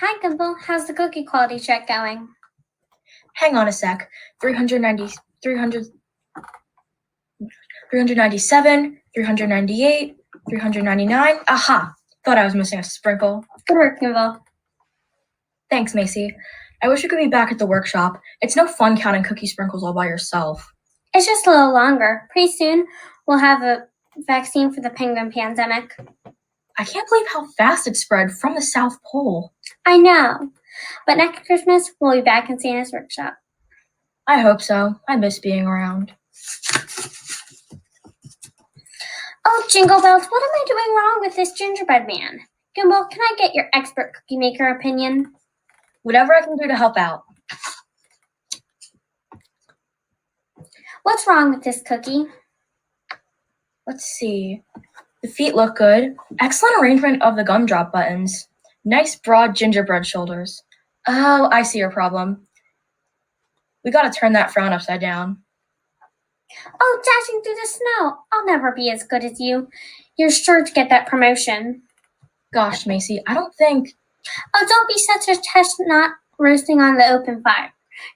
Hi, Gimble. How's the cookie quality check going? Hang on a sec. 397, 398, 399. Aha! Thought I was missing a sprinkle. Good work, Gimble. Thanks, Macy. I wish we could be back at the workshop. It's no fun counting cookie sprinkles all by yourself. It's just a little longer. Pretty soon, we'll have a vaccine for the penguin pandemic. I can't believe how fast it spread from the South Pole. I know. But next Christmas, we'll be back in Santa's workshop. I hope so. I miss being around. Oh, Jingle Bells, what am I doing wrong with this gingerbread man? Gimble, can I get your expert cookie maker opinion? Whatever I can do to help out. What's wrong with this cookie? Let's see. The feet look good. Excellent arrangement of the gumdrop buttons. Nice broad gingerbread shoulders. Oh, I see your problem. We gotta turn that frown upside down. Oh, dashing through the snow. I'll never be as good as you. You're sure to get that promotion. Gosh, Macy, I don't think... Oh, don't be such a chestnut roasting on the open fire.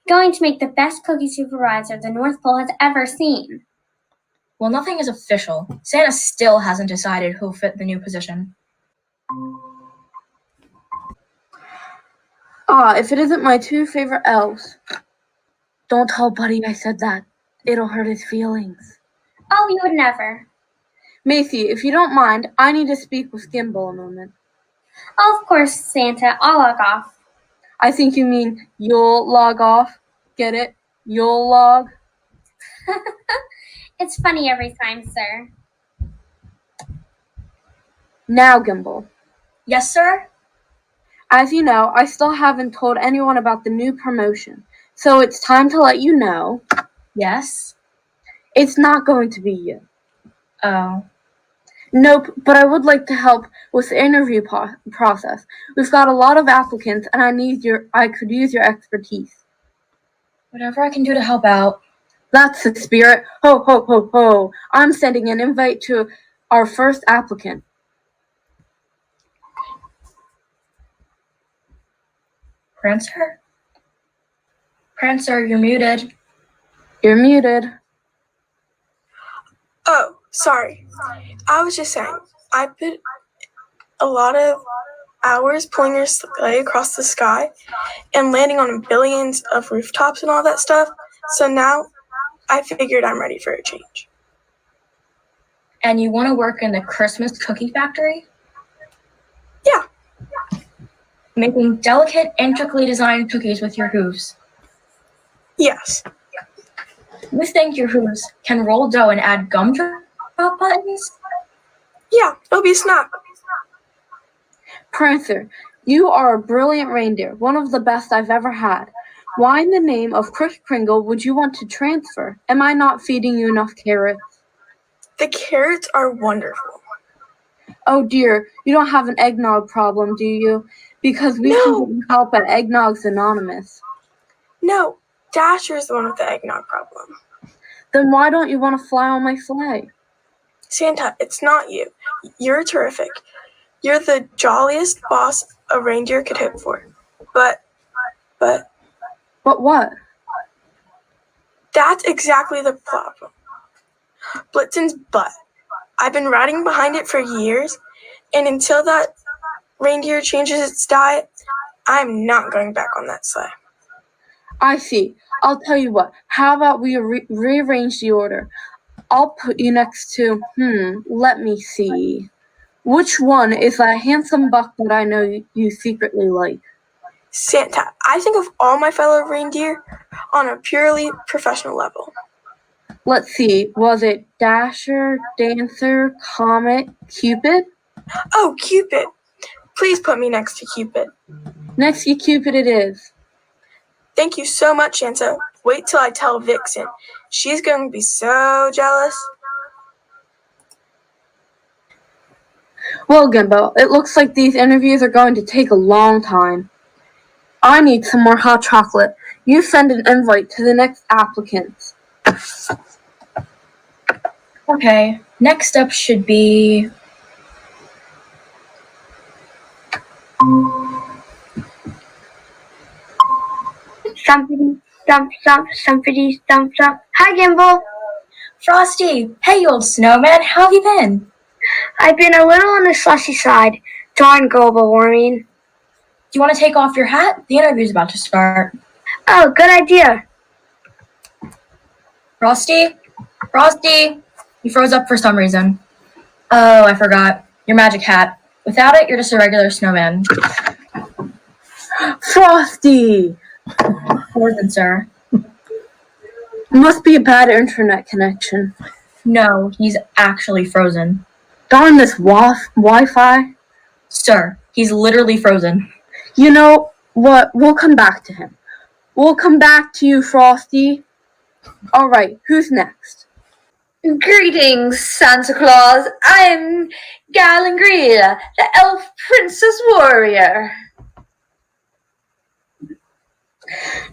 Going to make the best cookie supervisor the North Pole has ever seen. Well, nothing is official. Santa still hasn't decided who'll fit the new position. If it isn't my two favorite elves. Don't tell Buddy I said that. It'll hurt his feelings. Oh, you would never. Macy, if you don't mind, I need to speak with Gimble a moment. Oh, of course, Santa. I'll log off. I think you mean you'll log off. Get it? You'll log. It's funny every time, sir. Now, Gimble. Yes, sir? As you know, I still haven't told anyone about the new promotion, so it's time to let you know. Yes? It's not going to be you. Oh. Nope, but I would like to help with the interview process. We've got a lot of applicants, and I could use your expertise. Whatever I can do to help out. That's the spirit. Ho, ho, ho, ho. I'm sending an invite to our first applicant. Prancer? Prancer, you're muted. You're muted. Oh, sorry. I was just saying, I put a lot of hours pulling your sleigh across the sky and landing on billions of rooftops and all that stuff, so now I figured I'm ready for a change. And you want to work in the Christmas cookie factory? Yeah. Making delicate, intricately designed cookies with your hooves. Yes. You think your hooves can roll dough and add gumdrop buttons? Yeah, it'll be a snack. Prancer, you are a brilliant reindeer, one of the best I've ever had. Why in the name of Kris Kringle would you want to transfer? Am I not feeding you enough carrots? The carrots are wonderful. Oh dear, you don't have an eggnog problem, do you? Because we No. can get you help at Eggnog's Anonymous. No, Dasher's the one with the eggnog problem. Then why don't you want to fly on my sleigh? Santa, it's not you. You're terrific. You're the jolliest boss a reindeer could hope for. But But what? that's exactly the problem. Blitzen's butt. I've been riding behind it for years, and until that reindeer changes its diet, I'm not going back on that sleigh. I see. I'll tell you what. How about we rearrange the order? I'll put you next to, let me see. Which one is that handsome buck that I know you secretly like? Santa, I think of all my fellow reindeer on a purely professional level. Let's see. Was it Dasher, Dancer, Comet, Cupid? Oh, Cupid. Please put me next to Cupid. Next to Cupid it is. Thank you so much, Santa. Wait till I tell Vixen. She's going to be so jealous. Well, Gimbo, it looks like these interviews are going to take a long time. I need some more hot chocolate. You send an invite to the next applicants. Okay, next up should be... Stumpity stump stump, stumpity stump stump. Hi, Gimbal. Frosty, hey, you old snowman, how have you been? I've been a little on the slushy side. Darn global warming. Do you want to take off your hat? The interview's about to start. Oh, good idea. Frosty? Frosty? You froze up for some reason. Oh, I forgot. Your magic hat. Without it, you're just a regular snowman. Frosty! Frozen, sir. Must be a bad internet connection. No, he's actually frozen. Darn this Wi-Fi. Sir, he's literally frozen. You know what? We'll come back to him. We'll come back to you, Frosty. All right, who's next? Greetings, Santa Claus. I'm Galangria, the elf princess warrior.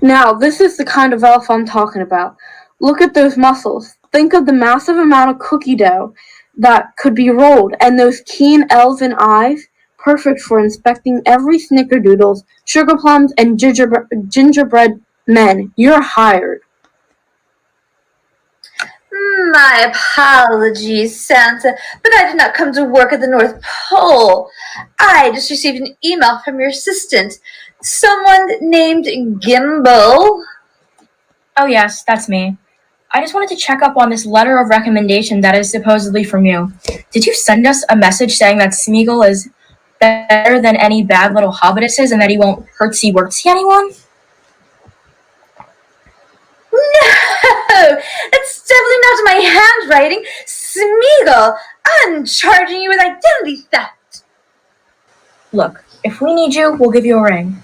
Now, this is the kind of elf I'm talking about. Look at those muscles. Think of the massive amount of cookie dough that could be rolled, and those keen elven eyes, perfect for inspecting every snickerdoodles, sugar plums, and gingerbread men. You're hired. My apologies, Santa, but I did not come to work at the North Pole. I just received an email from your assistant, someone named Gimbal. Oh yes, that's me. I just wanted to check up on this letter of recommendation that is supposedly from you. Did you send us a message saying that Smeagol is better than any bad little hobbitesses and that he won't hurtsy-wurtsy anyone? No, that's definitely not my handwriting. Smeagol, I'm charging you with identity theft. Look, if we need you, we'll give you a ring.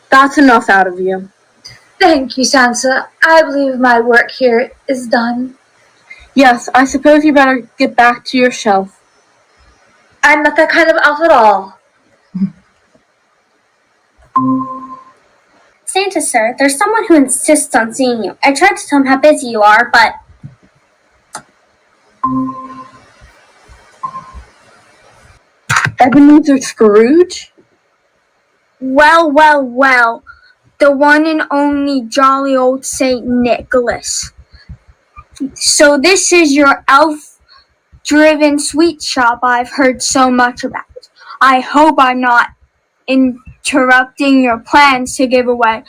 That's enough out of you. Thank you, Santa. I believe my work here is done. Yes, I suppose you better get back to your shelf. I'm not that kind of elf at all. Santa, sir, there's someone who insists on seeing you. I tried to tell him how busy you are, but... Ebenezer Scrooge? Well, well, well. The one and only jolly old Saint Nicholas. So this is your elf-driven sweet shop I've heard so much about. I hope I'm not interrupting your plans to give away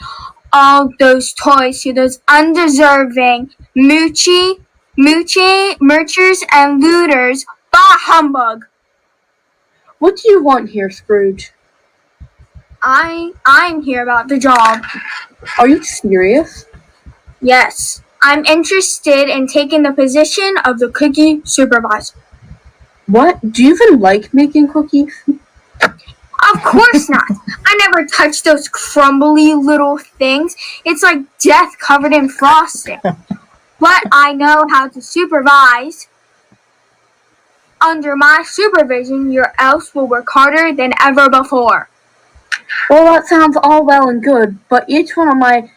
all those toys to those undeserving moochers and looters. Bah humbug! What do you want here, Scrooge? I'm here about the job. Are you serious? Yes, I'm interested in taking the position of the cookie supervisor. What? Do you even like making cookies? Of course not. I never touch those crumbly little things. It's like death covered in frosting. But I know how to supervise. Under my supervision, your elves will work harder than ever before. Well, that sounds all well and good, but each one of my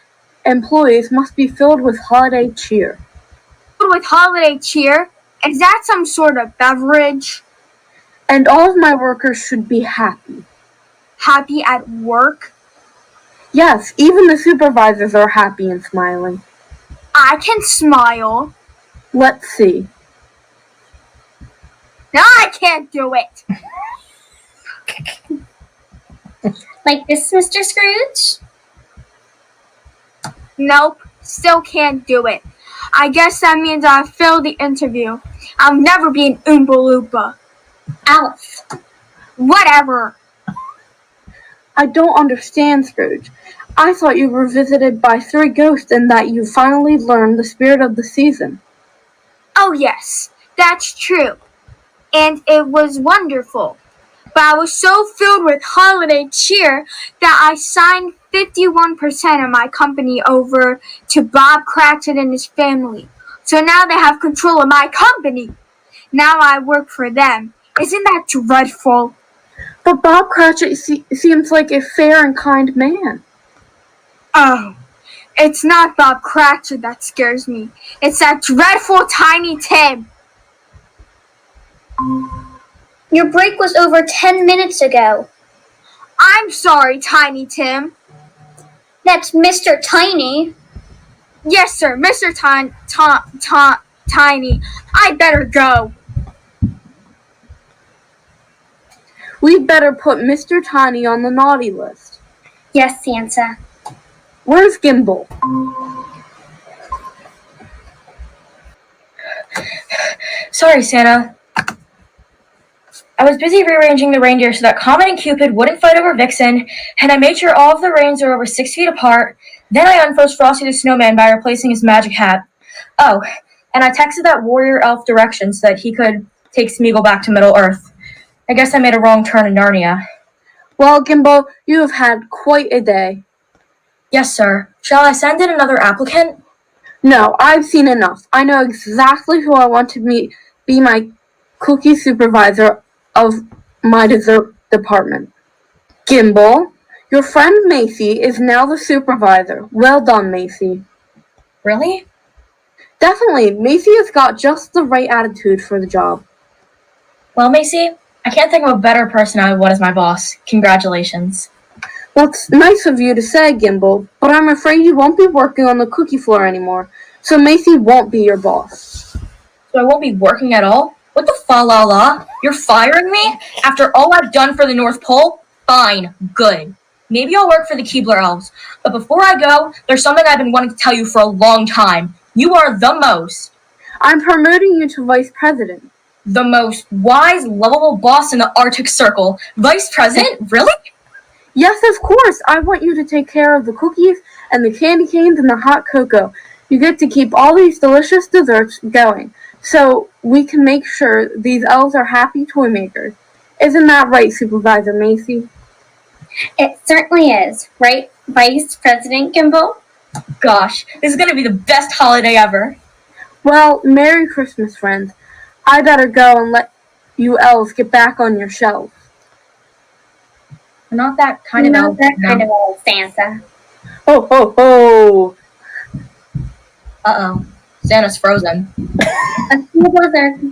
employees must be filled with holiday cheer. With holiday cheer, is that some sort of beverage? And all of my workers should be happy. Happy at work? Yes, even the supervisors are happy and smiling. I can smile. Let's see. No, I can't do it. Like this, Mr. Scrooge? Nope, still can't do it. I guess that means I failed the interview. I'll never be an Oompa Loompa. Elf. Whatever. I don't understand, Scrooge. I thought you were visited by 3 ghosts and that you finally learned the spirit of the season. Oh yes, that's true. And it was wonderful. But I was so filled with holiday cheer that I signed 51% of my company over to Bob Cratchit and his family. So now they have control of my company. Now I work for them. Isn't that dreadful? But Bob Cratchit seems like a fair and kind man. Oh, it's not Bob Cratchit that scares me. It's that dreadful Tiny Tim. Your break was over 10 minutes ago. I'm sorry, Tiny Tim. That's Mr. Tiny. Yes, sir, Mr. Tiny. I better go. We'd better put Mr. Tiny on the naughty list. Yes, Santa. Where's Gimbal? Sorry, Santa. I was busy rearranging the reindeer so that Comet and Cupid wouldn't fight over Vixen, and I made sure all of the reins are over 6 feet apart. Then I unfroze Frosty the Snowman by replacing his magic hat. Oh, and I texted that warrior elf directions so that he could take Smeagol back to Middle Earth. I guess I made a wrong turn in Narnia. Well, Gimbal, you have had quite a day. Yes, sir. Shall I send in another applicant? No, I've seen enough. I know exactly who I want to be my cookie supervisor of my dessert department. Gimbal, your friend Macy is now the supervisor. Well done, Macy. Really? Definitely, Macy has got just the right attitude for the job. Well, Macy, I can't think of a better person I would want as my boss. Congratulations. Well, it's nice of you to say, Gimbal, but I'm afraid you won't be working on the cookie floor anymore, so Macy won't be your boss. So I won't be working at all? What the fa-la-la? You're firing me? After all I've done for the North Pole? Fine. Good. Maybe I'll work for the Keebler Elves. But before I go, there's something I've been wanting to tell you for a long time. You are the most. I'm promoting you to vice president. The most wise, lovable boss in the Arctic Circle. Vice President? Really? Yes, of course. I want you to take care of the cookies and the candy canes and the hot cocoa. You get to keep all these delicious desserts going, so we can make sure these elves are happy toy makers. Isn't that right, Supervisor Macy? It certainly is, right, Vice President Gimbal? Gosh, this is gonna be the best holiday ever. Well, Merry Christmas, friends. I better go and let you elves get back on your shelves. I'm not that kind of Not elf. that kind No. of old Santa. Ho, ho, ho! Uh-oh. Santa's frozen. A few desserts